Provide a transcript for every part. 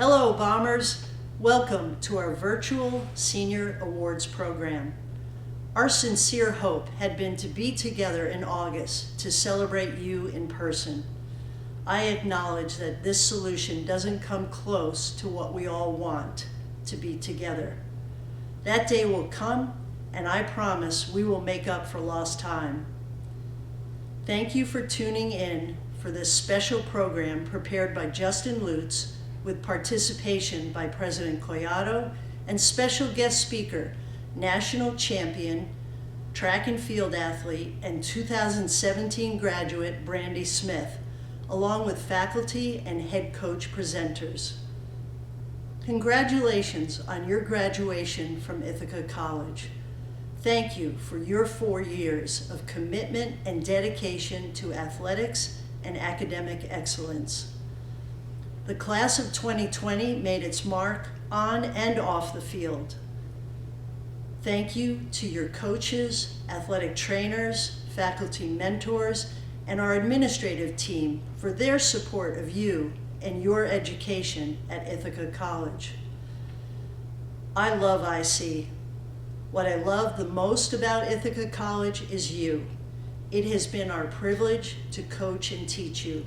Hello, Bombers. Welcome to our virtual Senior Awards program. Our sincere hope had been to be together in August to celebrate you in person. I acknowledge that this solution doesn't come close to what we all want, to be together. That day will come, and I promise we will make up for lost time. Thank you for tuning in for this special program prepared by Justin Lutz with participation by President Collado and special guest speaker, national champion, track and field athlete, and 2017 graduate Brandy Smith, along with faculty and head coach presenters. Congratulations on your graduation from Ithaca College. Thank you for your 4 years of commitment and dedication to athletics and academic excellence. The class of 2020 made its mark on and off the field. Thank you to your coaches, athletic trainers, faculty mentors, and our administrative team for their support of you and your education at Ithaca College. I love IC. What I love the most about Ithaca College is you. It has been our privilege to coach and teach you.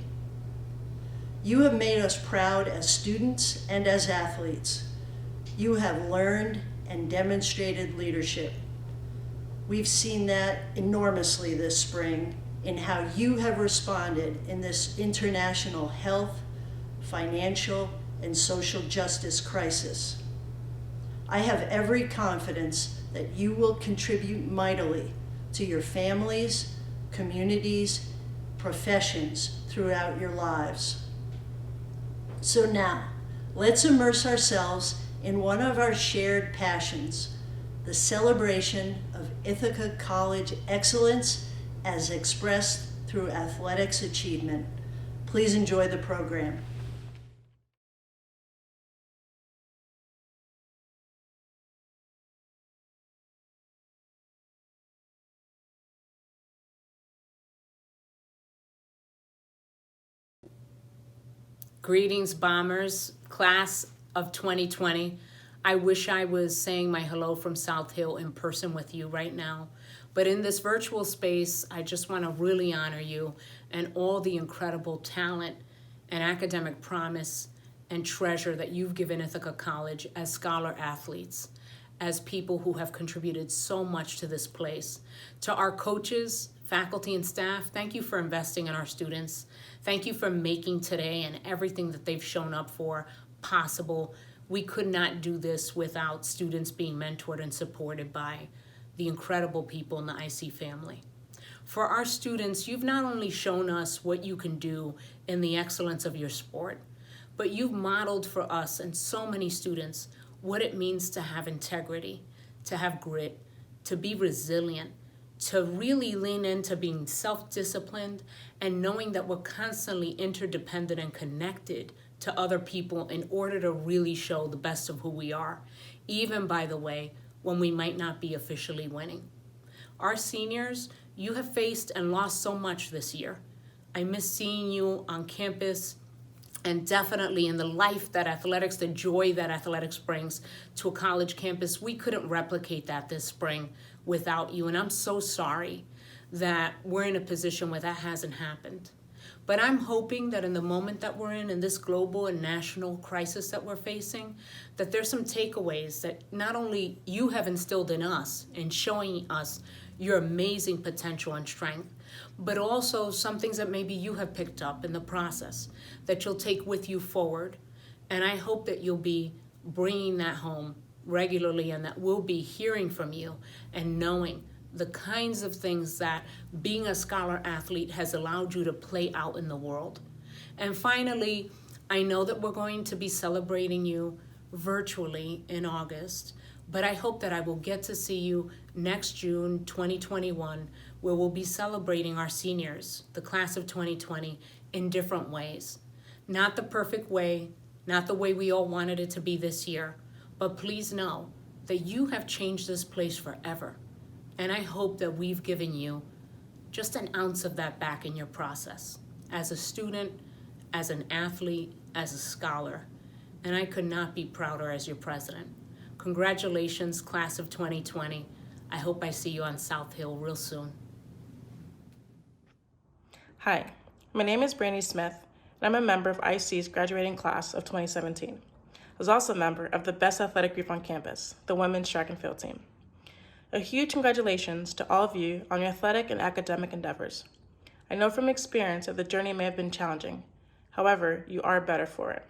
You have made us proud as students and as athletes. You have learned and demonstrated leadership. We've seen that enormously this spring in how you have responded in this international health, financial, and social justice crisis. I have every confidence that you will contribute mightily to your families, communities, professions throughout your lives. So now, let's immerse ourselves in one of our shared passions, the celebration of Ithaca College excellence as expressed through athletics achievement. Please enjoy the program. Greetings, Bombers, class of 2020. I wish I was saying my hello from South Hill in person with you right now. But in this virtual space, I just want to really honor you and all the incredible talent and academic promise and treasure that you've given Ithaca College as scholar athletes, as people who have contributed so much to this place. To our coaches, faculty, and staff, thank you for investing in our students. Thank you for making today and everything that they've shown up for possible. We could not do this without students being mentored and supported by the incredible people in the IC family. For our students, you've not only shown us what you can do in the excellence of your sport, but you've modeled for us and so many students what it means to have integrity, to have grit, to be resilient, to really lean into being self-disciplined and knowing that we're constantly interdependent and connected to other people in order to really show the best of who we are, even, by the way, when we might not be officially winning. Our seniors, you have faced and lost so much this year. I miss seeing you on campus and definitely in the life that athletics, the joy that athletics brings to a college campus. We couldn't replicate that this spring without you, and I'm so sorry that we're in a position where that hasn't happened. But I'm hoping that in the moment that we're in this global and national crisis that we're facing, that there's some takeaways that not only you have instilled in us and showing us your amazing potential and strength, but also some things that maybe you have picked up in the process that you'll take with you forward. And I hope that you'll be bringing that home regularly and that we'll be hearing from you and knowing the kinds of things that being a scholar athlete has allowed you to play out in the world. And finally, I know that we're going to be celebrating you virtually in August, but I hope that I will get to see you next June 2021, where we'll be celebrating our seniors, the class of 2020, in different ways. Not the perfect way, not the way we all wanted it to be this year, but please know that you have changed this place forever. And I hope that we've given you just an ounce of that back in your process as a student, as an athlete, as a scholar, and I could not be prouder as your president. Congratulations, class of 2020. I hope I see you on South Hill real soon. Hi, my name is Brandy Smith, and I'm a member of IC's graduating class of 2017. I was also a member of the best athletic group on campus, the women's track and field team. A huge congratulations to all of you on your athletic and academic endeavors. I know from experience that the journey may have been challenging. However, you are better for it.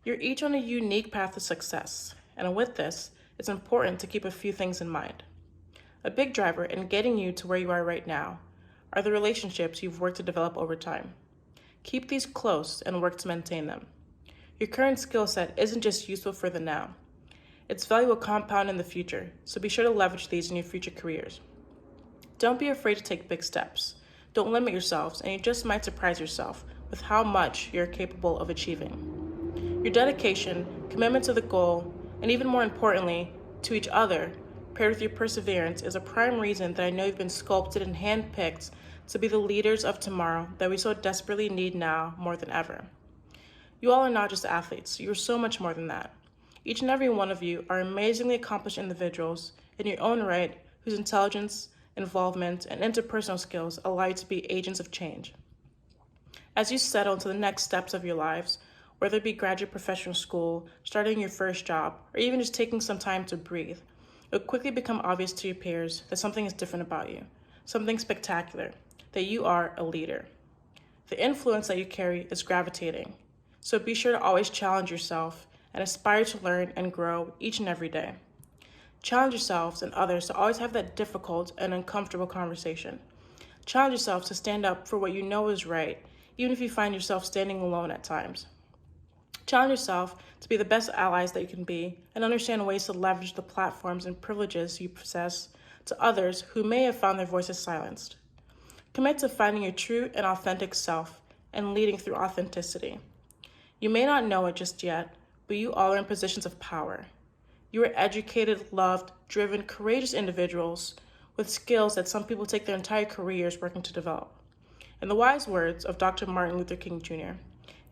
You're each on a unique path to success, and with this, it's important to keep a few things in mind. A big driver in getting you to where you are right now are the relationships you've worked to develop over time. Keep these close and work to maintain them. Your current skill set isn't just useful for the now. Its value will compound in the future, so be sure to leverage these in your future careers. Don't be afraid to take big steps. Don't limit yourselves, and you just might surprise yourself with how much you're capable of achieving. Your dedication, commitment to the goal, and even more importantly, to each other, paired with your perseverance, is a prime reason that I know you've been sculpted and handpicked to be the leaders of tomorrow that we so desperately need now more than ever. You all are not just athletes, you're so much more than that. Each and every one of you are amazingly accomplished individuals in your own right, whose intelligence, involvement, and interpersonal skills allow you to be agents of change. As you settle into the next steps of your lives, whether it be graduate professional school, starting your first job, or even just taking some time to breathe, it will quickly become obvious to your peers that something is different about you, something spectacular, that you are a leader. The influence that you carry is gravitating, so be sure to always challenge yourself and aspire to learn and grow each and every day. Challenge yourselves and others to always have that difficult and uncomfortable conversation. Challenge yourself to stand up for what you know is right, even if you find yourself standing alone at times. Challenge yourself to be the best allies that you can be and understand ways to leverage the platforms and privileges you possess to others who may have found their voices silenced. Commit to finding your true and authentic self and leading through authenticity. You may not know it just yet, but you all are in positions of power. You are educated, loved, driven, courageous individuals with skills that some people take their entire careers working to develop. In the wise words of Dr. Martin Luther King Jr.,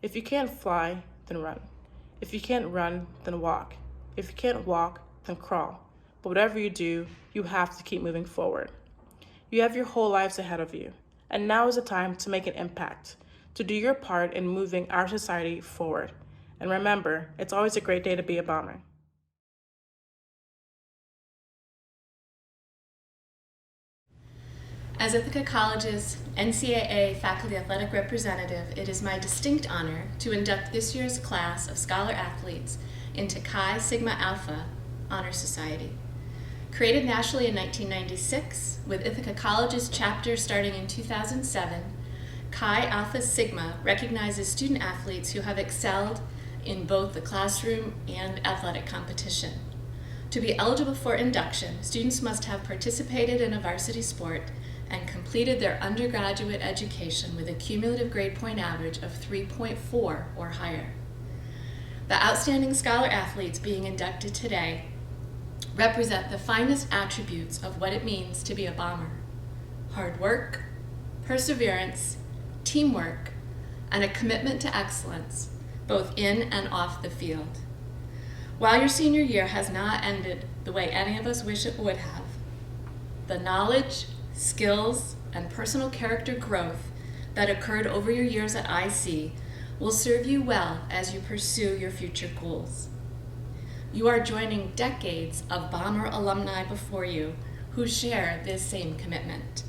if you can't fly, then run. If you can't run, then walk. If you can't walk, then crawl. But whatever you do, you have to keep moving forward. You have your whole lives ahead of you, and now is the time to make an impact, to do your part in moving our society forward. And remember, it's always a great day to be a bomber. As Ithaca College's NCAA Faculty Athletic Representative, it is my distinct honor to induct this year's class of Scholar Athletes into Chi Sigma Alpha Honor Society. Created nationally in 1996, with Ithaca College's chapter starting in 2007, Chi Alpha Sigma recognizes student athletes who have excelled in both the classroom and athletic competition. To be eligible for induction, students must have participated in a varsity sport and completed their undergraduate education with a cumulative grade point average of 3.4 or higher. The outstanding scholar athletes being inducted today represent the finest attributes of what it means to be a bomber: hard work, perseverance, teamwork, and a commitment to excellence, both in and off the field. While your senior year has not ended the way any of us wish it would have, the knowledge, skills, and personal character growth that occurred over your years at IC will serve you well as you pursue your future goals. You are joining decades of Bomber alumni before you who share this same commitment.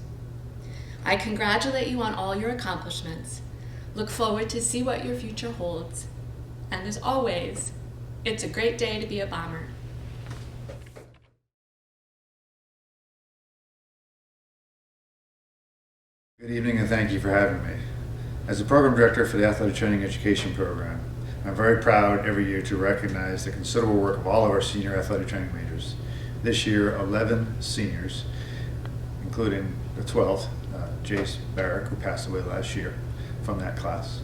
I congratulate you on all your accomplishments, look forward to see what your future holds, and as always, it's a great day to be a Bomber. Good evening and thank you for having me. As the Program Director for the Athletic Training Education Program, I'm very proud every year to recognize the considerable work of all of our senior athletic training majors. This year, 11 seniors, including the 12th, Jace Barrick, who passed away last year from that class,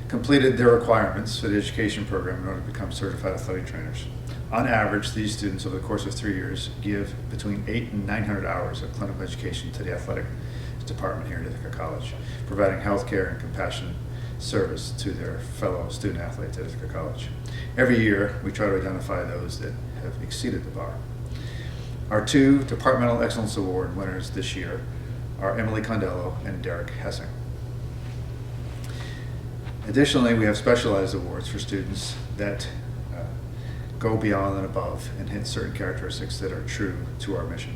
completed their requirements for the education program in order to become certified athletic trainers. On average, these students over the course of 3 years give between 800 and 900 hours of clinical education to the athletic department here at Ithaca College, providing health care and compassionate service to their fellow student athletes at Ithaca College. Every year, we try to identify those that have exceeded the bar. Our 2 Departmental Excellence Award winners this year are Emily Condello and Derek Hessing. Additionally, we have specialized awards for students that go beyond and above and hit certain characteristics that are true to our mission.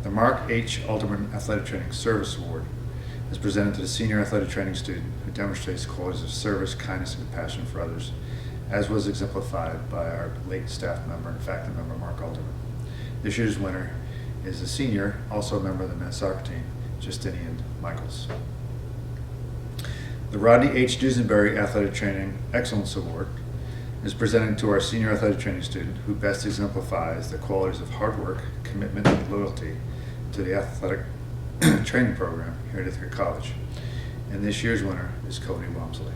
The Mark H. Alderman Athletic Training Service Award is presented to the senior athletic training student who demonstrates qualities of service, kindness, and compassion for others, as was exemplified by our late staff member and faculty member, Mark Alderman. This year's winner is a senior, also a member of the men's soccer team, Justinian Michaels. The Rodney H. Dusenberry Athletic Training Excellence Award is presented to our senior athletic training student who best exemplifies the qualities of hard work, commitment, and loyalty to the athletic training program here at Ithaca College. And this year's winner is Cody Walmsley.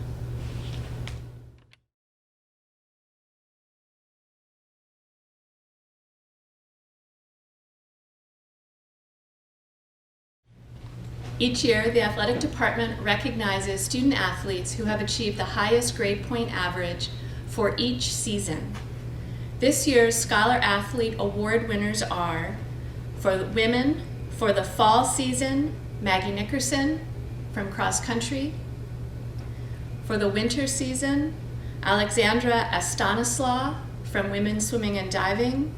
Each year, the athletic department recognizes student athletes who have achieved the highest grade point average for each season. This year's Scholar Athlete Award winners are, for women, for the fall season, Maggie Nickerson from cross country. For the winter season, Alexandra Stanislaw from women's swimming and diving.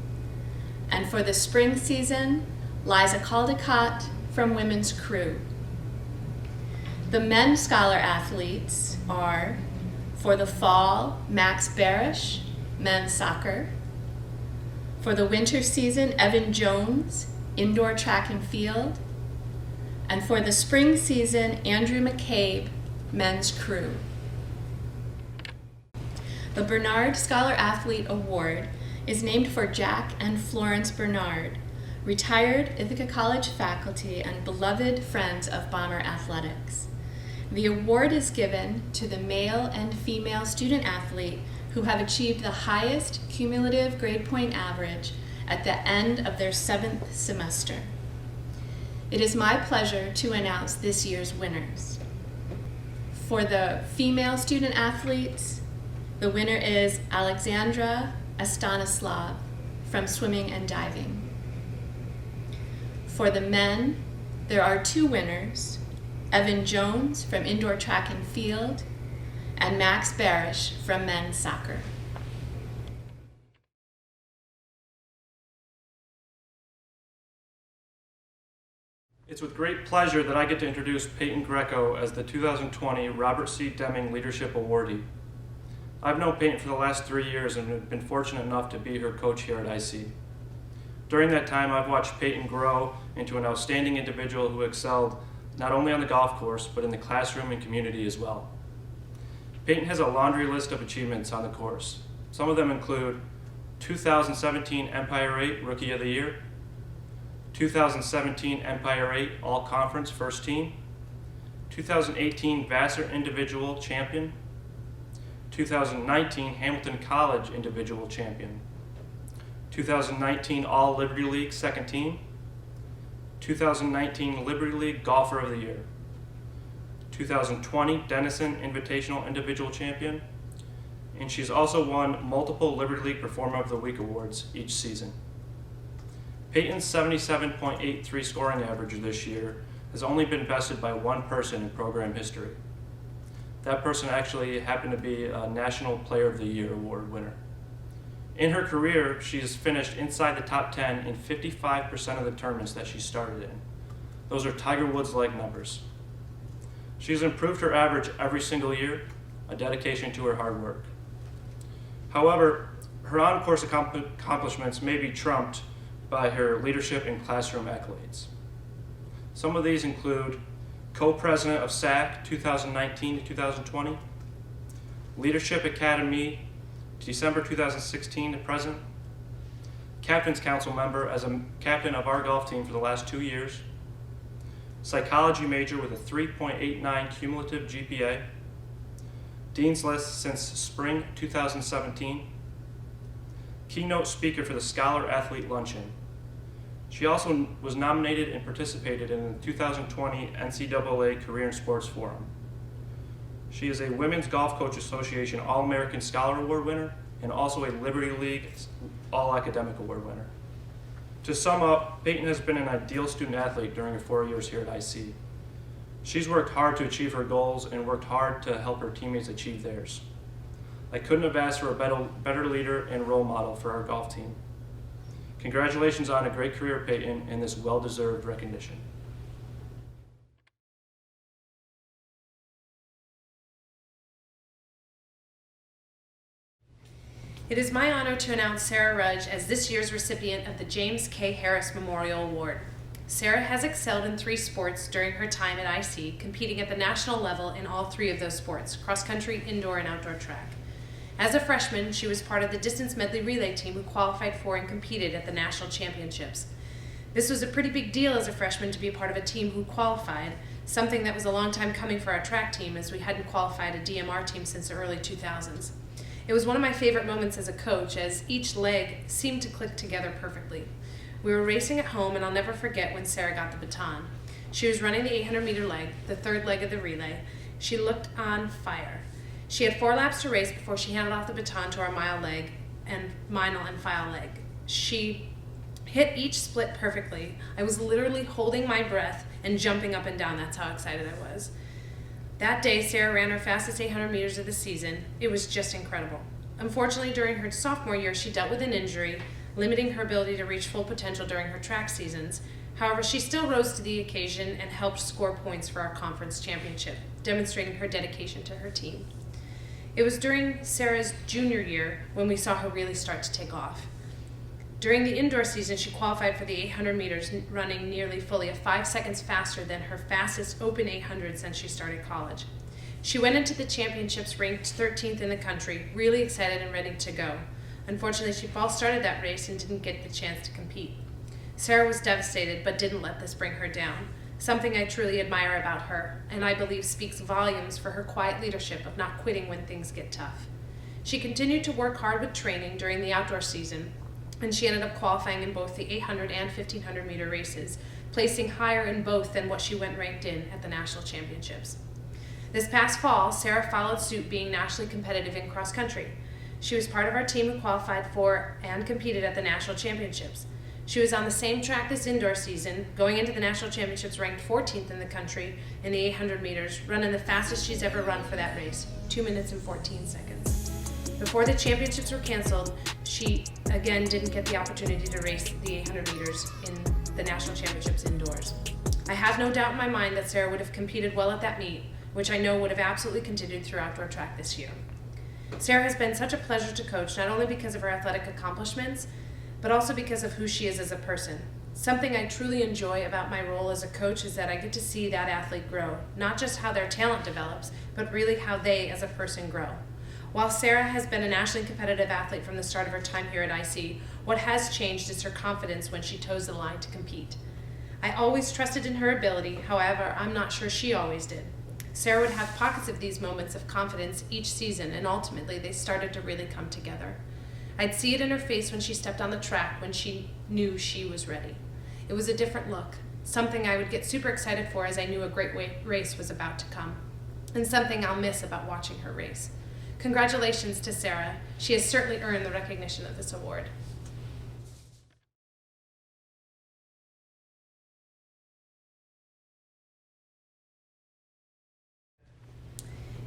And for the spring season, Liza Caldecott from women's crew. The men's Scholar athletes are, for the fall, Max Barish, men's soccer. For the winter season, Evan Jones, indoor track and field. And for the spring season, Andrew McCabe, men's crew. The Bernard Scholar Athlete Award is named for Jack and Florence Bernard, retired Ithaca College faculty and beloved friends of Bomber athletics. The award is given to the male and female student athlete who have achieved the highest cumulative grade point average at the end of their 7th semester. It is my pleasure to announce this year's winners. For the female student athletes, the winner is Alexandra Stanislaw from swimming and diving. For the men, there are 2 winners, Evan Jones from indoor track and field, and Max Barish from men's soccer. It's with great pleasure that I get to introduce Peyton Greco as the 2020 Robert C. Deming Leadership Awardee. I've known Peyton for the last 3 years and have been fortunate enough to be her coach here at IC. During that time, I've watched Peyton grow into an outstanding individual who excelled not only on the golf course, but in the classroom and community as well. Peyton has a laundry list of achievements on the course. Some of them include 2017 Empire 8 Rookie of the Year, 2017 Empire 8 All-Conference First Team, 2018 Vassar Individual Champion, 2019 Hamilton College Individual Champion, 2019 All-Liberty League Second Team, 2019 Liberty League Golfer of the Year, 2020 Denison Invitational Individual Champion, and she's also won multiple Liberty League Performer of the Week awards each season. Peyton's 77.83 scoring average this year has only been bested by one person in program history. That person actually happened to be a National Player of the Year award winner. In her career, she has finished inside the top 10 in 55% of the tournaments that she started in. Those are Tiger Woods-like numbers. She's improved her average every single year, a dedication to her hard work. However, her on-course accomplishments may be trumped by her leadership and classroom accolades. Some of these include co-president of SAC 2019 to 2020, Leadership Academy December 2016 to present, Captain's Council member as a captain of our golf team for the last 2 years, psychology major with a 3.89 cumulative GPA, Dean's List since spring 2017, keynote speaker for the Scholar Athlete Luncheon. She also was nominated and participated in the 2020 NCAA Career in Sports Forum. She is a Women's Golf Coach Association All-American Scholar Award winner and also a Liberty League All-Academic Award winner. To sum up, Peyton has been an ideal student athlete during her 4 years here at IC. She's worked hard to achieve her goals and worked hard to help her teammates achieve theirs. I couldn't have asked for a better leader and role model for our golf team. Congratulations on a great career, Peyton, and this well-deserved recognition. It is my honor to announce Sarah Rudge as this year's recipient of the James K. Harris Memorial Award. Sarah has excelled in 3 sports during her time at IC, competing at the national level in all 3 of those sports: cross-country, indoor, and outdoor track. As a freshman, she was part of the distance medley relay team who qualified for and competed at the national championships. This was a pretty big deal as a freshman to be a part of a team who qualified, something that was a long time coming for our track team as we hadn't qualified a DMR team since the early 2000s. It was one of my favorite moments as a coach, as each leg seemed to click together perfectly. We were racing at home, and I'll never forget when Sarah got the baton. She was running the 800-meter leg, the 3rd leg of the relay. She looked on fire. She had 4 laps to race before she handed off the baton to our mile and file leg. She hit each split perfectly. I was literally holding my breath and jumping up and down. That's how excited I was. That day, Sarah ran her fastest 800 meters of the season. It was just incredible. Unfortunately, during her sophomore year, she dealt with an injury, limiting her ability to reach full potential during her track seasons. However, she still rose to the occasion and helped score points for our conference championship, demonstrating her dedication to her team. It was during Sarah's junior year when we saw her really start to take off. During the indoor season, she qualified for the 800 meters, running nearly fully 5 seconds faster than her fastest open 800 since she started college. She went into the championships ranked 13th in the country, really excited and ready to go. Unfortunately, she false started that race and didn't get the chance to compete. Sarah was devastated, but didn't let this bring her down, something I truly admire about her, and I believe speaks volumes for her quiet leadership of not quitting when things get tough. She continued to work hard with training during the outdoor season, and she ended up qualifying in both the 800 and 1500 meter races, placing higher in both than what she went ranked in at the national championships. This past fall, Sarah followed suit, being nationally competitive in cross country. She was part of our team who qualified for and competed at the national championships. She was on the same track this indoor season, going into the national championships ranked 14th in the country in the 800 meters, running the fastest she's ever run for that race, 2 minutes and 14 seconds. Before the championships were canceled, she again didn't get the opportunity to race the 800 meters in the national championships indoors. I have no doubt in my mind that Sarah would have competed well at that meet, which I know would have absolutely continued through outdoor track this year. Sarah has been such a pleasure to coach, not only because of her athletic accomplishments, but also because of who she is as a person. Something I truly enjoy about my role as a coach is that I get to see that athlete grow, not just how their talent develops, but really how they as a person grow. While Sarah has been a nationally competitive athlete from the start of her time here at IC, what has changed is her confidence when she toes the line to compete. I always trusted in her ability, however, I'm not sure she always did. Sarah would have pockets of these moments of confidence each season, and ultimately they started to really come together. I'd see it in her face when she stepped on the track, when she knew she was ready. It was a different look, something I would get super excited for as I knew a great race was about to come, and something I'll miss about watching her race. Congratulations to Sarah. She has certainly earned the recognition of this award.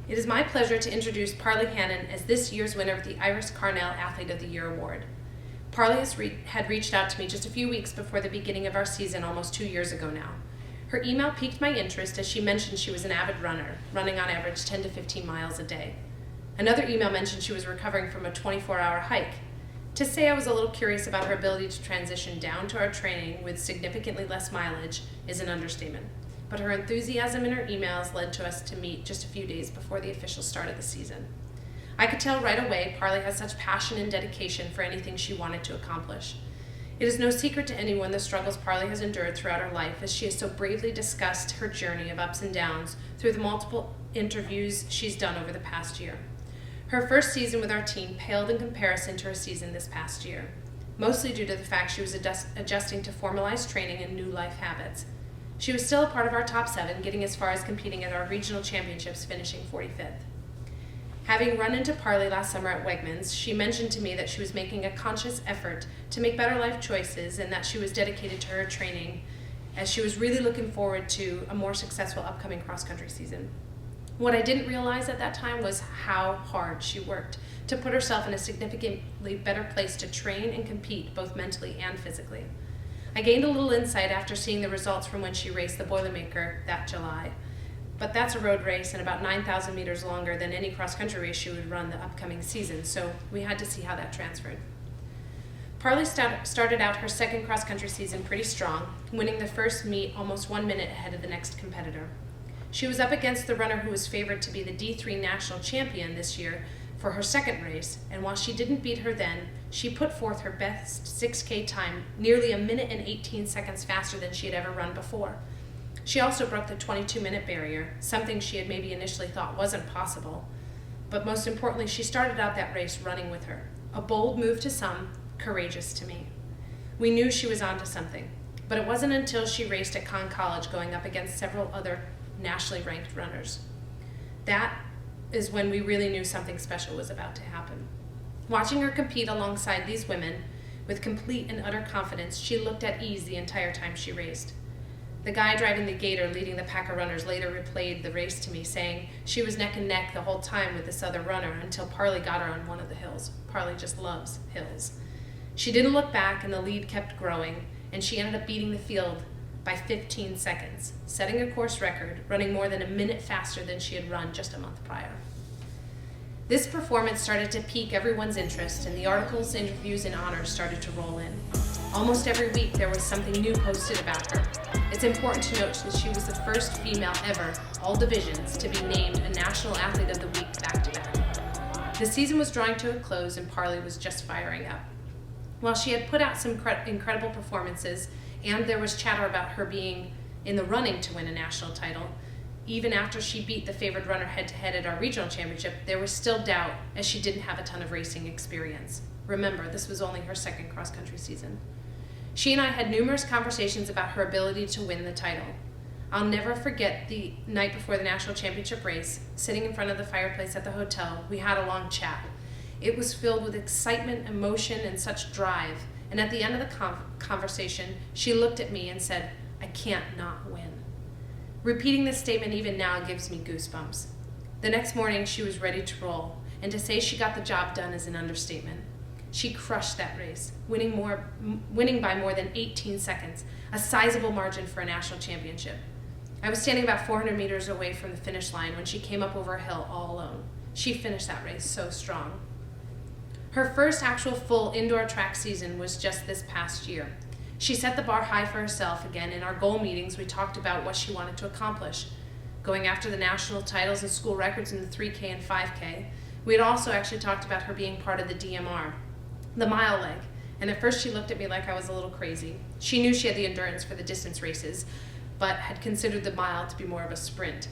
It is my pleasure to introduce Parley Hannon as this year's winner of the Iris Carnell Athlete of the Year Award. Parley had reached out to me just a few weeks before the beginning of our season almost 2 years ago now. Her email piqued my interest as she mentioned she was an avid runner, running on average 10 to 15 miles a day. Another email mentioned she was recovering from a 24-hour hike. To say I was a little curious about her ability to transition down to our training with significantly less mileage is an understatement, but her enthusiasm in her emails led to us to meet just a few days before the official start of the season. I could tell right away Parley has such passion and dedication for anything she wanted to accomplish. It is no secret to anyone the struggles Parley has endured throughout her life, as she has so bravely discussed her journey of ups and downs through the multiple interviews she's done over the past year. Her first season with our team paled in comparison to her season this past year, mostly due to the fact she was adjusting to formalized training and new life habits. She was still a part of our top 7, getting as far as competing at our regional championships, finishing 45th. Having run into Parley last summer at Wegmans, she mentioned to me that she was making a conscious effort to make better life choices and that she was dedicated to her training, as she was really looking forward to a more successful upcoming cross-country season. What I didn't realize at that time was how hard she worked to put herself in a significantly better place to train and compete, both mentally and physically. I gained a little insight after seeing the results from when she raced the Boilermaker that July. But that's a road race and about 9,000 meters longer than any cross-country race she would run the upcoming season, so we had to see how that transferred. Parley started out her second cross-country season pretty strong, winning the first meet almost 1 minute ahead of the next competitor. She was up against the runner who was favored to be the D3 national champion this year for her second race, and while she didn't beat her then, she put forth her best 6K time, nearly 1 minute and 18 seconds faster than she had ever run before. She also broke the 22-minute barrier, something she had maybe initially thought wasn't possible. But most importantly, she started out that race running with her. A bold move to some, courageous to me. We knew she was onto something, but it wasn't until she raced at Conn College going up against several other nationally ranked runners. That is when we really knew something special was about to happen. Watching her compete alongside these women, with complete and utter confidence, she looked at ease the entire time she raced. The guy driving the gator leading the pack of runners later replayed the race to me, saying she was neck and neck the whole time with this other runner until Parley got her on one of the hills. Parley just loves hills. She didn't look back and the lead kept growing, and she ended up beating the field by 15 seconds, setting a course record, running more than 1 minute faster than she had run just a month prior. This performance started to pique everyone's interest, and the articles, interviews, and honors started to roll in. Almost every week there was something new posted about her. It's important to note that she was the first female ever, all divisions, to be named a National Athlete of the Week back-to-back. The season was drawing to a close and Parley was just firing up. While she had put out some incredible performances, and there was chatter about her being in the running to win a national title, even after she beat the favored runner head-to-head at our regional championship, there was still doubt as she didn't have a ton of racing experience. Remember, this was only her second cross-country season. She and I had numerous conversations about her ability to win the title. I'll never forget the night before the national championship race, sitting in front of the fireplace at the hotel, we had a long chat. It was filled with excitement, emotion, and such drive. And at the end of the conversation, she looked at me and said, "I can't not win." Repeating this statement even now gives me goosebumps. The next morning, she was ready to roll, and to say she got the job done is an understatement. She crushed that race, winning by more than 18 seconds, a sizable margin for a national championship. I was standing about 400 meters away from the finish line when she came up over a hill all alone. She finished that race so strong. Her first actual full indoor track season was just this past year. She set the bar high for herself again. In our goal meetings, we talked about what she wanted to accomplish, going after the national titles and school records in the 3K and 5K. We had also actually talked about her being part of the DMR, the mile leg, and at first she looked at me like I was a little crazy. She knew she had the endurance for the distance races, but had considered the mile to be more of a sprint.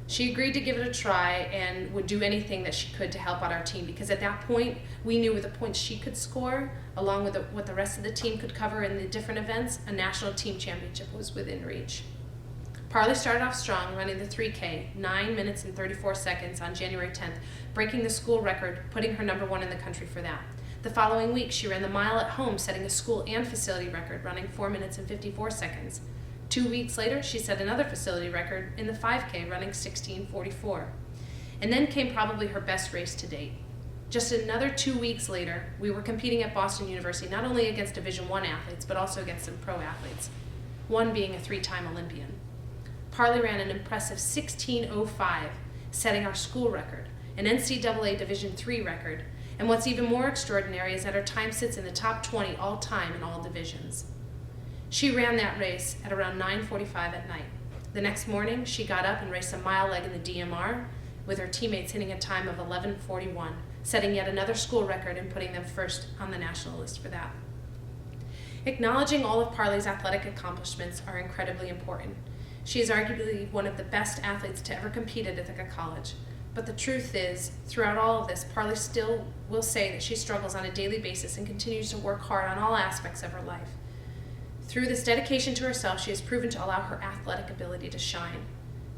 She agreed to give it a try and would do anything that she could to help out our team, because at that point, we knew with the points she could score, along with what the rest of the team could cover in the different events, a national team championship was within reach. Parley started off strong, running the 3K, 9 minutes and 34 seconds on January 10th, breaking the school record, putting her number 1 in the country for that. The following week, she ran the mile at home, setting a school and facility record, running 4 minutes and 54 seconds. 2 weeks later, she set another facility record in the 5K, running 16:44. And then came probably her best race to date. Just another 2 weeks later, we were competing at Boston University, not only against Division I athletes, but also against some pro athletes, one being a 3-time Olympian. Parley ran an impressive 16:05, setting our school record, an NCAA Division III record, and what's even more extraordinary is that her time sits in the top 20 all time in all divisions. She ran that race at around 9:45 at night. The next morning, she got up and raced a mile leg in the DMR, with her teammates hitting a time of 11:41, setting yet another school record and putting them first on the national list for that. Acknowledging all of Parley's athletic accomplishments are incredibly important. She is arguably one of the best athletes to ever compete at Ithaca College. But the truth is, throughout all of this, Parley still will say that she struggles on a daily basis and continues to work hard on all aspects of her life. Through this dedication to herself, she has proven to allow her athletic ability to shine.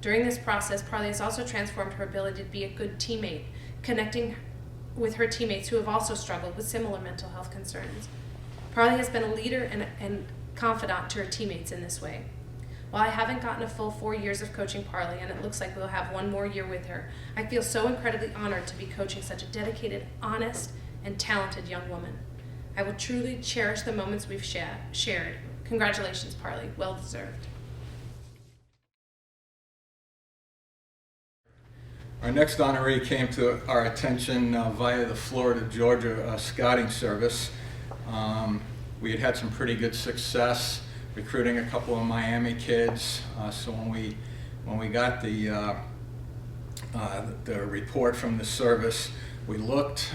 During this process, Parley has also transformed her ability to be a good teammate, connecting with her teammates who have also struggled with similar mental health concerns. Parley has been a leader and confidant to her teammates in this way. While I haven't gotten a full 4 years of coaching Parley, and it looks like we'll have one more year with her, I feel so incredibly honored to be coaching such a dedicated, honest, and talented young woman. I will truly cherish the moments we've shared. Congratulations, Parley. Well deserved. Our next honoree came to our attention via the Florida-Georgia scouting service. We had had some pretty good success recruiting a couple of Miami kids. So when we got the report from the service, we looked.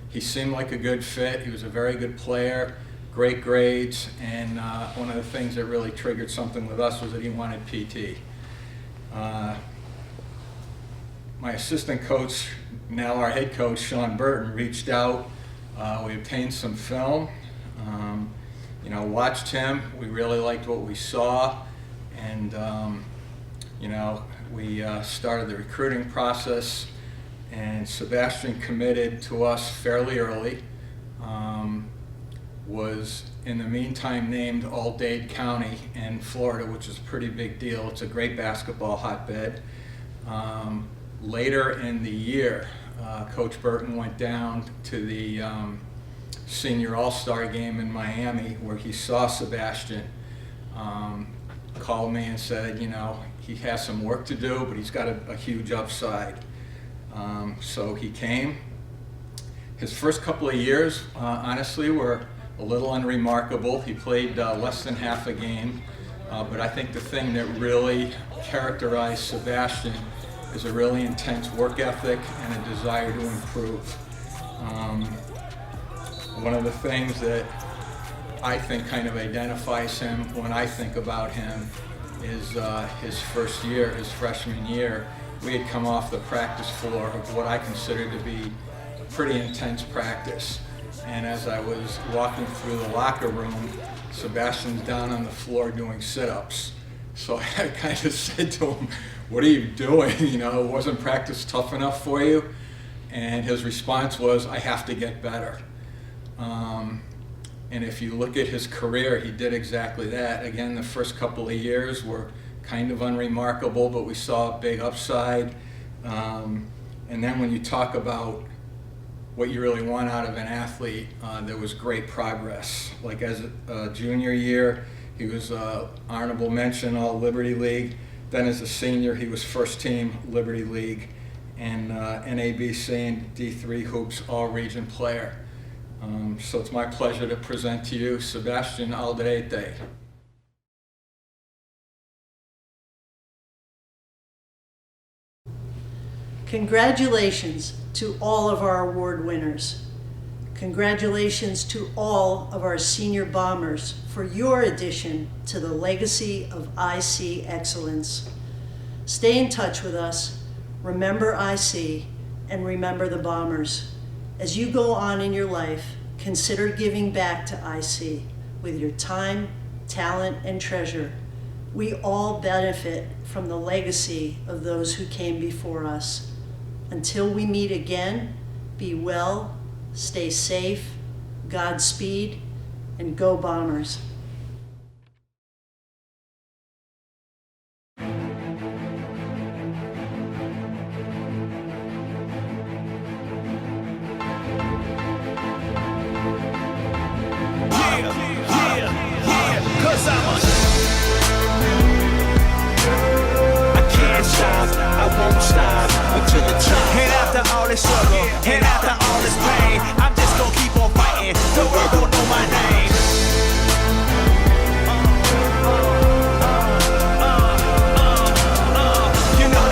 He seemed like a good fit. He was a very good player, great grades, and one of the things that really triggered something with us was that he wanted PT. My assistant coach, now our head coach, Sean Burton, reached out. We obtained some film, watched him. We really liked what we saw, and we started the recruiting process, and Sebastian committed to us fairly early. Was in the meantime named All-Dade County in Florida, which is a pretty big deal. It's a great basketball hotbed. Later in the year, Coach Burton went down to the senior all-star game in Miami where he saw Sebastian, called me and said, he has some work to do, but he's got a huge upside. So he came. His first couple of years, honestly, were a little unremarkable. He played less than half a game, but I think the thing that really characterized Sebastian is a really intense work ethic and a desire to improve. One of the things that I think kind of identifies him when I think about him is his first year, his freshman year. We had come off the practice floor of what I consider to be a pretty intense practice. And as I was walking through the locker room, Sebastian's down on the floor doing sit-ups. So I kind of said to him, "What are you doing? Wasn't practice tough enough for you?" And his response was, "I have to get better." And if you look at his career, he did exactly that. Again, the first couple of years were kind of unremarkable, but we saw a big upside. And then when you talk about what you really want out of an athlete, there was great progress. Like as a junior year, he was honorable mention All Liberty League. Then as a senior, he was first team Liberty League and NABC and D3 Hoops All Region player. So it's my pleasure to present to you Sebastian Alderete. Congratulations to all of our award winners. Congratulations to all of our senior bombers for your addition to the legacy of IC excellence. Stay in touch with us, remember IC, and remember the bombers. As you go on in your life, consider giving back to IC with your time, talent, and treasure. We all benefit from the legacy of those who came before us. Until we meet again, be well, stay safe, Godspeed, and go Bombers. Struggle, and after all this pain, I'm just gonna keep on fighting. The world don't know my name.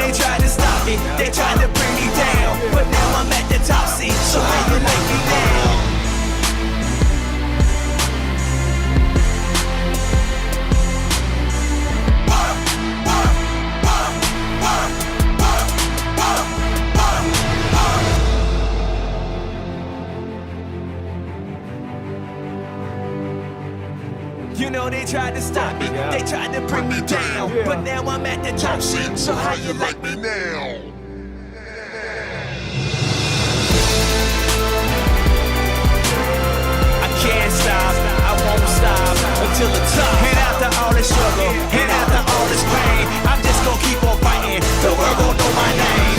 They tried to stop me, they tried to bring me down, but now I'm at the top seat, so how you like me now? they tried to stop me, they tried to bring me down, but now I'm at the top seat, so how you like me now? I can't stop, I won't stop until the top. And after all this struggle, and after all this pain, I'm just gonna keep on fighting, the world gon' know my name.